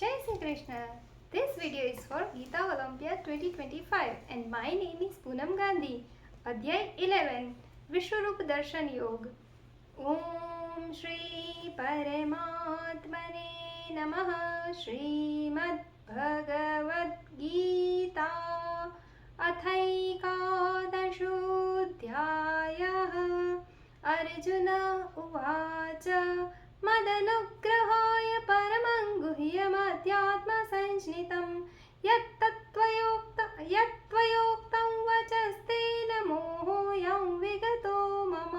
Jai Shri Krishna. This video is for Geeta Olympiad 2025 and my name is Poonam Gandhi. Adhyay 11 Vishwarup Darshan Yog. Om Shri Paramatmane Namaha. Srimad Bhagavad Gita अथैकादशोऽध्यायः. Arjun उवाच मदनुग्रहाय परमं गुह्यमध्यात्मसञ्ज्ञितं यत्त्वयोक्तं वचस्तेन मोहोऽयं विगतो मम.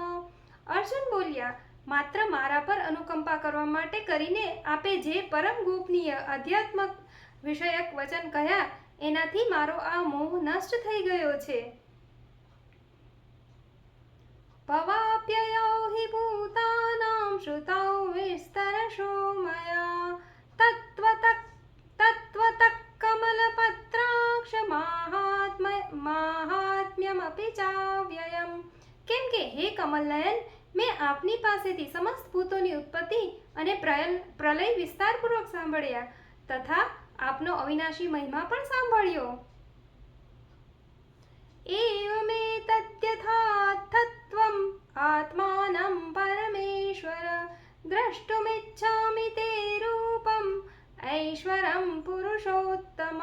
અર્જુન બોલ્યા, માત્ર મારા પર અનુકંપા કરવા માટે કરીને આપે જે પરમ ગોપનીય અધ્યાત્મક વિષયક વચન કહ્યા એનાથી મારો આ મોહ નષ્ટ થઈ ગયો છે. ભવાપ્યયૌ હિ ભૂતાનાં શ્રુતૌ વિસ્તરશો મયા તત્વતઃ કમલપત્રાક્ષ માહાત્મ્યમપી ચાવ્યયમ. કેમ કે હે કમલનયન, મેં આપની પાસેથી સમસ્ત ભૂતોની ઉત્પત્તિ અને પ્રલય વિસ્તારપૂર્વક સાંભળ્યા તથા આપનો અવિનાશી મહિમા પણ સાંભળ્યો. એવમેતદ્યથાથત્વં આત્માनं પરમેશ્વર દ્રષ્ટુમિચ્છામિ તે રૂપમ ઐશ્વરમ પુરુષોત્તમ.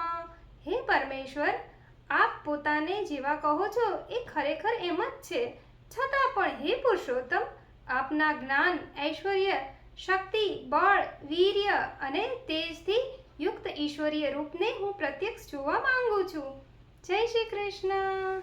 હે પરમેશ્વર, આપ પોતાને જેવા કહો છો એ ખરેખર એમ જ છે, છતાં પણ હે પુરુષોત્તમ, આપના જ્ઞાન, ઐશ્વર્ય, શક્તિ, બળ, વીર્ય અને તેજથી યુક્ત ઈશ્વરીય રૂપને હું પ્રત્યક્ષ જોવા માંગુ છું. જય શ્રી કૃષ્ણ.